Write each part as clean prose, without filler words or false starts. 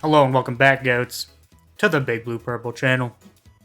Hello and welcome back, goats, to the BigBluePurple channel.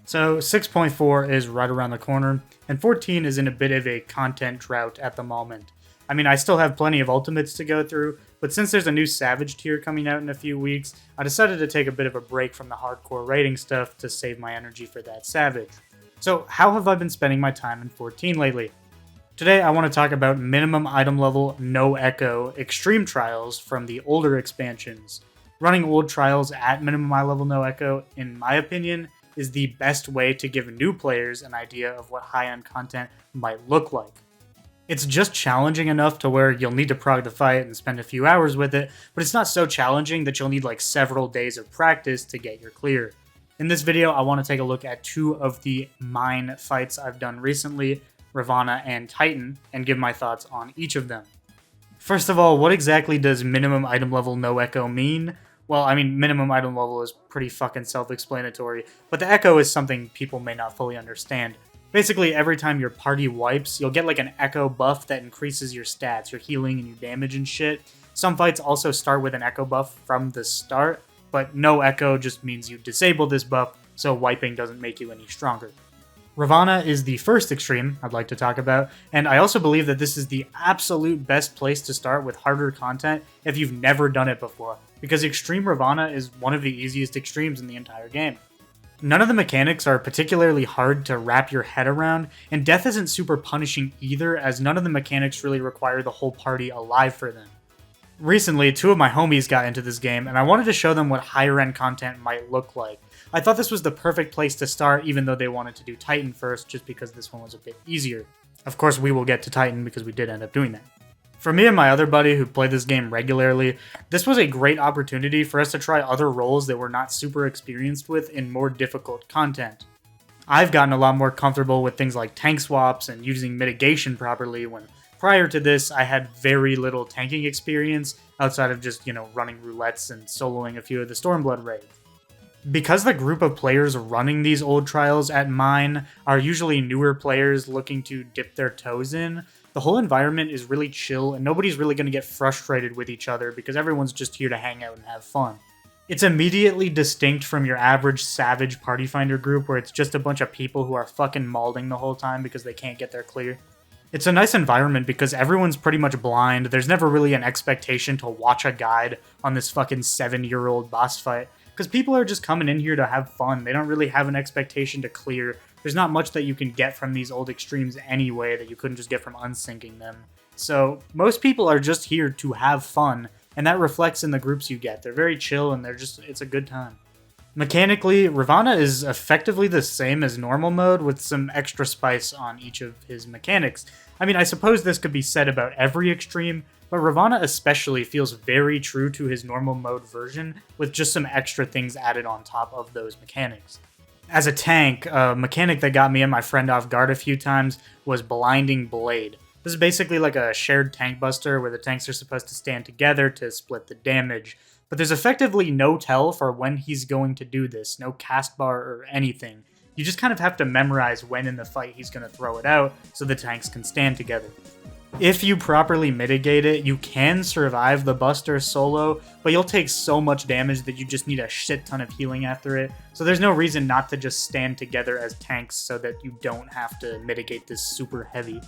So 6.4 is right around the corner, and 14 is in a bit of a content drought at the moment. I mean, I still have plenty of ultimates to go through, but since there's a new Savage tier coming out in a few weeks, I decided to take a bit of a break from the hardcore raiding stuff to save my energy for that Savage. So how have I been spending my time in 14 lately? Today I want to talk about minimum item level, no echo, extreme trials from the older expansions. Running old trials at minimum eye level no echo, in my opinion, is the best way to give new players an idea of what high-end content might look like. It's just challenging enough to where you'll need to prog the fight and spend a few hours with it, but it's not so challenging that you'll need like several days of practice to get your clear. In this video, I want to take a look at two of the mine fights I've done recently, Ravana and Titan, and give my thoughts on each of them. First of all, what exactly does minimum item level no echo mean? Well, I mean, minimum item level is pretty fucking self-explanatory, but the echo is something people may not fully understand. Basically, every time your party wipes, you'll get like an echo buff that increases your stats, your healing and your damage and shit. Some fights also start with an echo buff from the start, but no echo just means you disable this buff, so wiping doesn't make you any stronger. Ravana is the first extreme I'd like to talk about, and I also believe that this is the absolute best place to start with harder content if you've never done it before, because Extreme Ravana is one of the easiest extremes in the entire game. None of the mechanics are particularly hard to wrap your head around, and death isn't super punishing either, as none of the mechanics really require the whole party alive for them. Recently, two of my homies got into this game, and I wanted to show them what higher end content might look like. I thought this was the perfect place to start, even though they wanted to do Titan first, just because this one was a bit easier. Of course, we will get to Titan because we did end up doing that. For me and my other buddy who played this game regularly, this was a great opportunity for us to try other roles that we're not super experienced with in more difficult content. I've gotten a lot more comfortable with things like tank swaps and using mitigation properly when prior to this I had very little tanking experience outside of just, running roulettes and soloing a few of the Stormblood raids. Because the group of players running these old trials at mine are usually newer players looking to dip their toes in, the whole environment is really chill and nobody's really going to get frustrated with each other because everyone's just here to hang out and have fun. It's immediately distinct from your average Savage Party Finder group where it's just a bunch of people who are fucking malding the whole time because they can't get their clear. It's a nice environment because everyone's pretty much blind, there's never really an expectation to watch a guide on this fucking 7-year-old boss fight. Because people are just coming in here to have fun. They don't really have an expectation to clear. There's not much that you can get from these old extremes anyway that you couldn't just get from unsyncing them. So most people are just here to have fun, and that reflects in the groups you get. They're very chill and it's a good time. Mechanically, Ravana is effectively the same as normal mode with some extra spice on each of his mechanics. I mean, I suppose this could be said about every extreme, but Ravana especially feels very true to his normal mode version, with just some extra things added on top of those mechanics. As a tank, a mechanic that got me and my friend off guard a few times was Blinding Blade. This is basically like a shared tank buster where the tanks are supposed to stand together to split the damage, but there's effectively no tell for when he's going to do this, no cast bar or anything. You just kind of have to memorize when in the fight he's going to throw it out so the tanks can stand together. If you properly mitigate it, you can survive the buster solo, but you'll take so much damage that you just need a shit ton of healing after it, so there's no reason not to just stand together as tanks so that you don't have to mitigate this super heavy.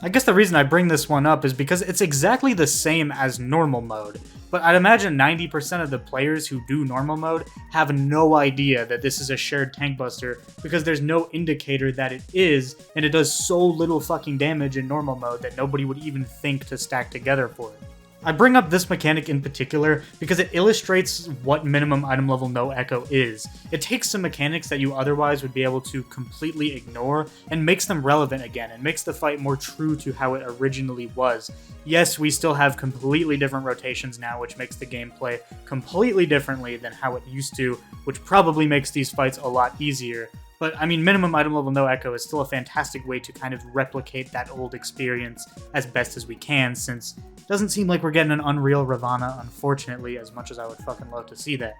I guess the reason I bring this one up is because it's exactly the same as normal mode, but I'd imagine 90% of the players who do normal mode have no idea that this is a shared tank buster because there's no indicator that it is, and it does so little fucking damage in normal mode that nobody would even think to stack together for it. I bring up this mechanic in particular because it illustrates what minimum item level no echo is. It takes some mechanics that you otherwise would be able to completely ignore and makes them relevant again and makes the fight more true to how it originally was. Yes, we still have completely different rotations now, which makes the gameplay completely differently than how it used to, which probably makes these fights a lot easier. But I mean, minimum item level no echo is still a fantastic way to kind of replicate that old experience as best as we can, since it doesn't seem like we're getting an Unreal Ravana, unfortunately, as much as I would fucking love to see that.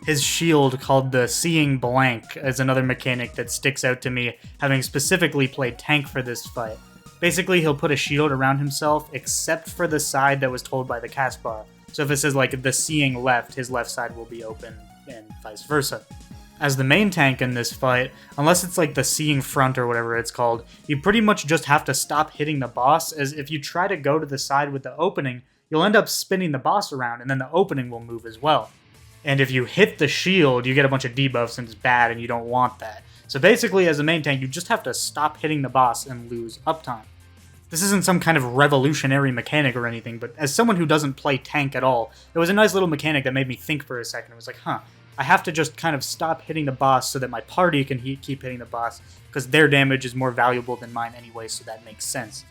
His shield, called the Seeing Blank, is another mechanic that sticks out to me, having specifically played tank for this fight. Basically, he'll put a shield around himself, except for the side that was told by the cast bar. So if it says like the seeing left, his left side will be open and vice versa. As the main tank in this fight, unless it's like the seeing front or whatever it's called, you pretty much just have to stop hitting the boss, as if you try to go to the side with the opening, you'll end up spinning the boss around and then the opening will move as well. And if you hit the shield, you get a bunch of debuffs and it's bad and you don't want that. So basically as a main tank, you just have to stop hitting the boss and lose uptime. This isn't some kind of revolutionary mechanic or anything, but as someone who doesn't play tank at all, it was a nice little mechanic that made me think for a second. It was like, I have to just kind of stop hitting the boss so that my party can keep hitting the boss, because their damage is more valuable than mine anyway, so that makes sense.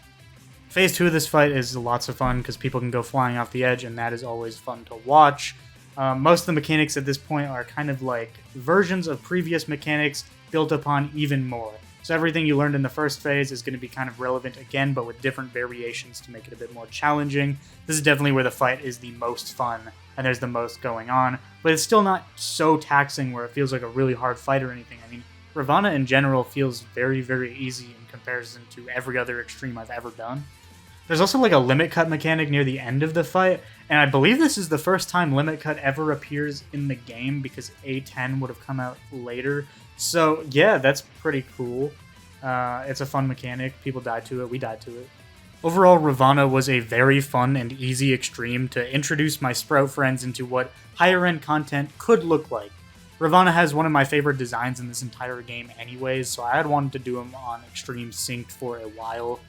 Phase 2 of this fight is lots of fun, because people can go flying off the edge, and that is always fun to watch. Most of the mechanics at this point are kind of like versions of previous mechanics built upon even more. So everything you learned in the first phase is going to be kind of relevant again, but with different variations to make it a bit more challenging. This is definitely where the fight is the most fun, and there's the most going on, but it's still not so taxing where it feels like a really hard fight or anything. I mean, Ravana in general feels very, very easy in comparison to every other extreme I've ever done. There's also like a limit cut mechanic near the end of the fight, and I believe this is the first time limit cut ever appears in the game, because A10 would have come out later. So yeah, that's pretty cool. It's a fun mechanic. People died to it. We died to it. Overall, Ravana was a very fun and easy extreme to introduce my Sprout friends into what higher-end content could look like. Ravana has one of my favorite designs in this entire game anyways, so I had wanted to do him on Extreme Synced for a while.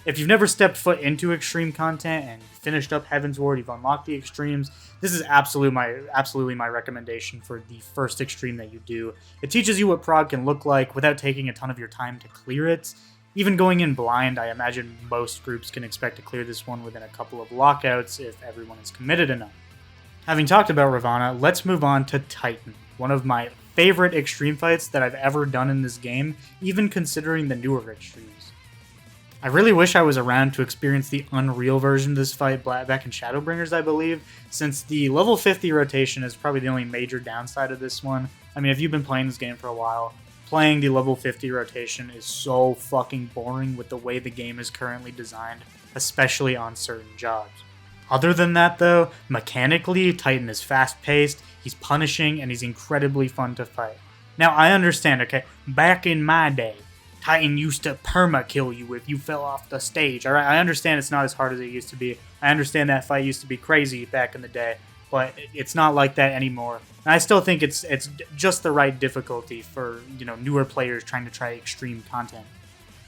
If you've never stepped foot into extreme content and finished up Heaven's Ward, you've unlocked the extremes, this is absolutely my recommendation for the first extreme that you do. It teaches you what prog can look like without taking a ton of your time to clear it. Even going in blind, I imagine most groups can expect to clear this one within a couple of lockouts if everyone is committed enough. Having talked about Ravana, let's move on to Titan, one of my favorite extreme fights that I've ever done in this game, even considering the newer extremes. I really wish I was around to experience the Unreal version of this fight back in Shadowbringers, I believe, since the level 50 rotation is probably the only major downside of this one. I mean, if you've been playing this game for a while, playing the level 50 rotation is so fucking boring with the way the game is currently designed, especially on certain jobs. Other than that though, mechanically, Titan is fast-paced, he's punishing, and he's incredibly fun to fight. Now, I understand, okay, back in my day, Titan used to perma-kill you if you fell off the stage. Alright, I understand it's not as hard as it used to be. I understand that fight used to be crazy back in the day, but it's not like that anymore. And I still think it's just the right difficulty for, newer players trying to try extreme content.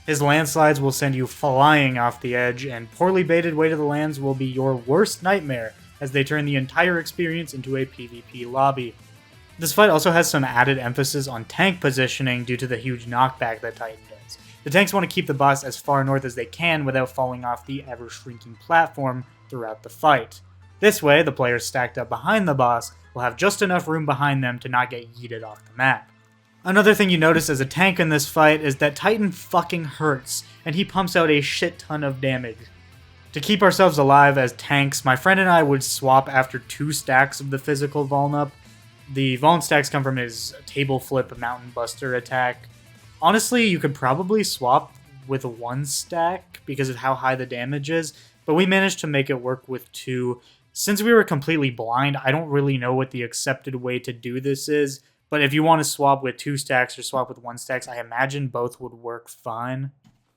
His landslides will send you flying off the edge, and poorly baited way to the lands will be your worst nightmare as they turn the entire experience into a PvP lobby. This fight also has some added emphasis on tank positioning due to the huge knockback that Titan does. The tanks want to keep the boss as far north as they can without falling off the ever-shrinking platform throughout the fight. This way, the players stacked up behind the boss will have just enough room behind them to not get yeeted off the map. Another thing you notice as a tank in this fight is that Titan fucking hurts, and he pumps out a shit ton of damage. To keep ourselves alive as tanks, my friend and I would swap after 2 stacks of the physical Vuln up. The Vuln stacks come from his table flip Mountain Buster attack. Honestly, you could probably swap with 1 stack because of how high the damage is, but we managed to make it work with 2. Since we were completely blind, I don't really know what the accepted way to do this is, but if you want to swap with 2 stacks or swap with 1 stacks, I imagine both would work fine.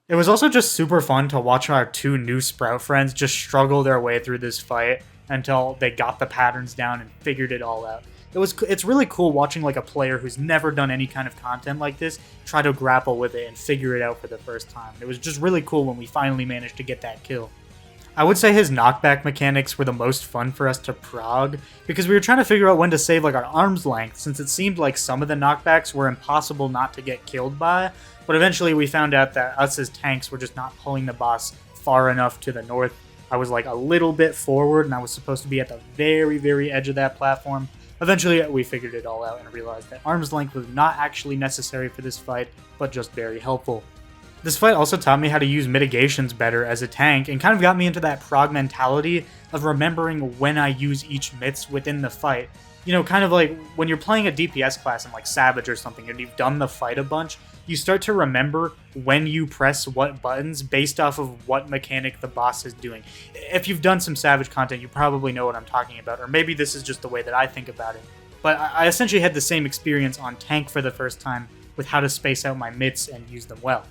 It was also just super fun to watch our 2 new Sprout friends just struggle their way through this fight until they got the patterns down and figured it all out. It's really cool watching like a player who's never done any kind of content like this try to grapple with it and figure it out for the first time. It was just really cool when we finally managed to get that kill. I would say his knockback mechanics were the most fun for us to prog, because we were trying to figure out when to save like our arm's length, since it seemed like some of the knockbacks were impossible not to get killed by, but eventually we found out that us as tanks were just not pulling the boss far enough to the north. I was like a little bit forward, and I was supposed to be at the very, very edge of that platform. Eventually, we figured it all out and realized that arm's length was not actually necessary for this fight, but just very helpful. This fight also taught me how to use mitigations better as a tank, and kind of got me into that prog mentality of remembering when I use each mitts within the fight. you know, kind of like when you're playing a DPS class in like Savage or something, and you've done the fight a bunch, you start to remember when you press what buttons based off of what mechanic the boss is doing. If you've done some Savage content, you probably know what I'm talking about, or maybe this is just the way that I think about it. But I essentially had the same experience on Tank for the first time with how to space out my mitts and use them well.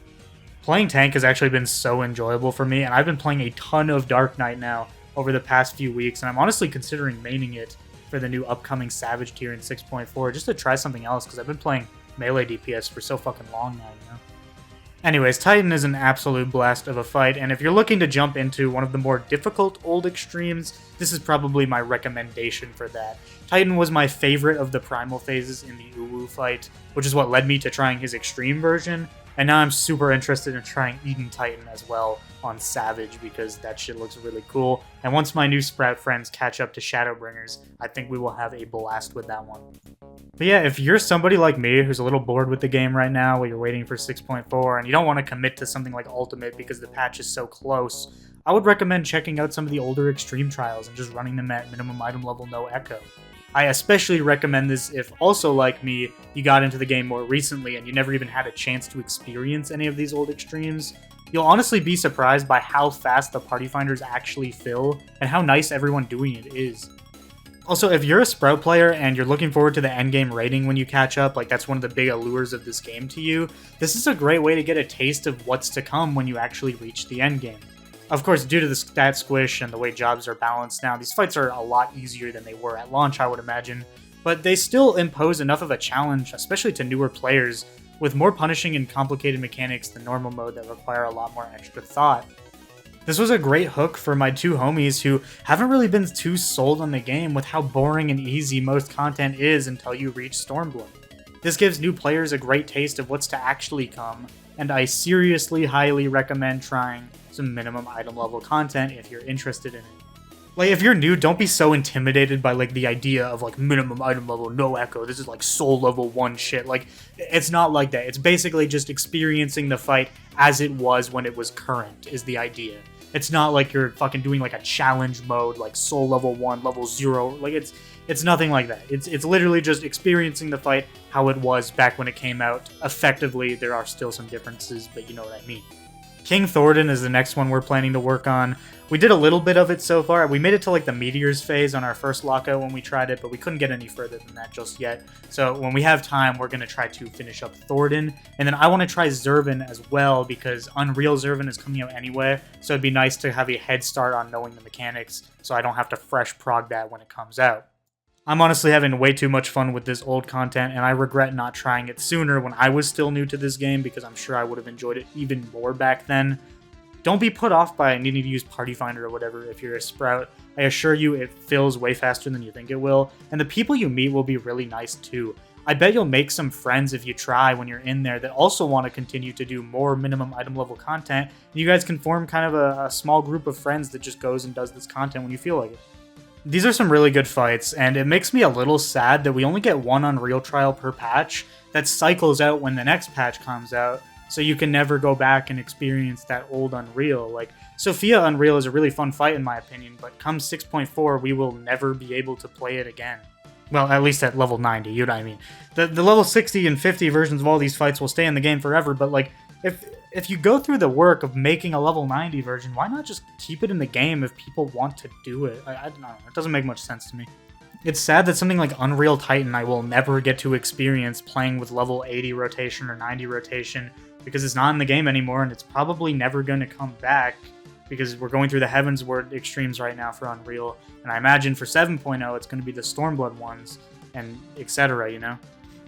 Playing Tank has actually been so enjoyable for me, and I've been playing a ton of Dark Knight now over the past few weeks, and I'm honestly considering maining it for the new upcoming Savage tier in 6.4 just to try something else, because I've been playing melee DPS for so fucking long now, you know? Anyways, Titan is an absolute blast of a fight, and if you're looking to jump into one of the more difficult old extremes, this is probably my recommendation for that. Titan was my favorite of the primal phases in the Uwu fight, which is what led me to trying his extreme version, and now I'm super interested in trying Eden Titan as well on Savage because that shit looks really cool. And once my new Sprout friends catch up to Shadowbringers, I think we will have a blast with that one. But yeah, if you're somebody like me who's a little bored with the game right now while you're waiting for 6.4 and you don't want to commit to something like Ultimate because the patch is so close, I would recommend checking out some of the older Extreme trials and just running them at minimum item level no echo. I especially recommend this if also, like me, you got into the game more recently and you never even had a chance to experience any of these old extremes. You'll honestly be surprised by how fast the party finders actually fill and how nice everyone doing it is. Also, if you're a Sprout player and you're looking forward to the endgame rating when you catch up, like that's one of the big allures of this game to you, this is a great way to get a taste of what's to come when you actually reach the endgame. Of course, due to the stat squish and the way jobs are balanced now, these fights are a lot easier than they were at launch, I would imagine, but they still impose enough of a challenge, especially to newer players, with more punishing and complicated mechanics than normal mode that require a lot more extra thought. This was a great hook for my two homies who haven't really been too sold on the game with how boring and easy most content is until you reach Stormblood. This gives new players a great taste of what's to actually come, and I seriously highly recommend trying some minimum item level content if you're interested in it. Like, if you're new, don't be so intimidated by, like, the idea of, like, minimum item level, no echo, this is, like, soul level 1 shit. Like, it's not like that. It's basically just experiencing the fight as it was when it was current, is the idea. It's not like you're fucking doing, like, a challenge mode, like, soul level 1, level 0. Like, it's nothing like that. It's literally just experiencing the fight how it was back when it came out. Effectively, there are still some differences, but you know what I mean. King Thordan is the next one we're planning to work on. We did a little bit of it so far. We made it to like the Meteors phase on our first lockout when we tried it, but we couldn't get any further than that just yet. So when we have time, we're going to try to finish up Thordan. And then I want to try Zervan as well because Unreal Zervan is coming out anyway. So it'd be nice to have a head start on knowing the mechanics so I don't have to fresh prog that when it comes out. I'm honestly having way too much fun with this old content, and I regret not trying it sooner when I was still new to this game because I'm sure I would have enjoyed it even more back then. Don't be put off by needing to use Party Finder or whatever if you're a Sprout. I assure you it fills way faster than you think it will, and the people you meet will be really nice too. I bet you'll make some friends if you try when you're in there that also want to continue to do more minimum item level content, and you guys can form kind of a small group of friends that just goes and does this content when you feel like it. These are some really good fights, and it makes me a little sad that we only get one Unreal trial per patch that cycles out when the next patch comes out, so you can never go back and experience that old Unreal. Like, Sophia Unreal is a really fun fight in my opinion, but come 6.4 we will never be able to play it again. Well, at least at level 90, you know what I mean. The level 60 and 50 versions of all these fights will stay in the game forever, but like, if you go through the work of making a level 90 version, why not just keep it in the game if people want to do it? I don't know, it doesn't make much sense to me. It's sad that something like Unreal Titan I will never get to experience playing with level 80 rotation or 90 rotation because it's not in the game anymore and it's probably never going to come back because we're going through the Heavensward extremes right now for Unreal, and I imagine for 7.0 it's going to be the Stormblood ones and etc, you know?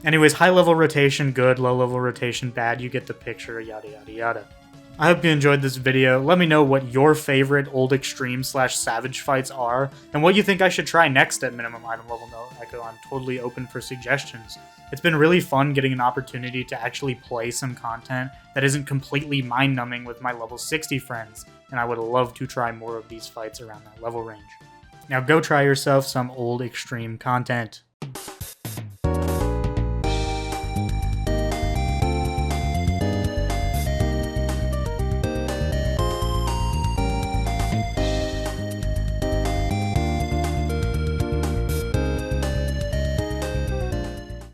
Anyways, high-level rotation, good. Low-level rotation, bad. You get the picture, yada yada yada. I hope you enjoyed this video. Let me know what your favorite old extreme / savage fights are, and what you think I should try next at minimum item level no echo. I'm totally open for suggestions. It's been really fun getting an opportunity to actually play some content that isn't completely mind-numbing with my level 60 friends, and I would love to try more of these fights around that level range. Now go try yourself some old extreme content.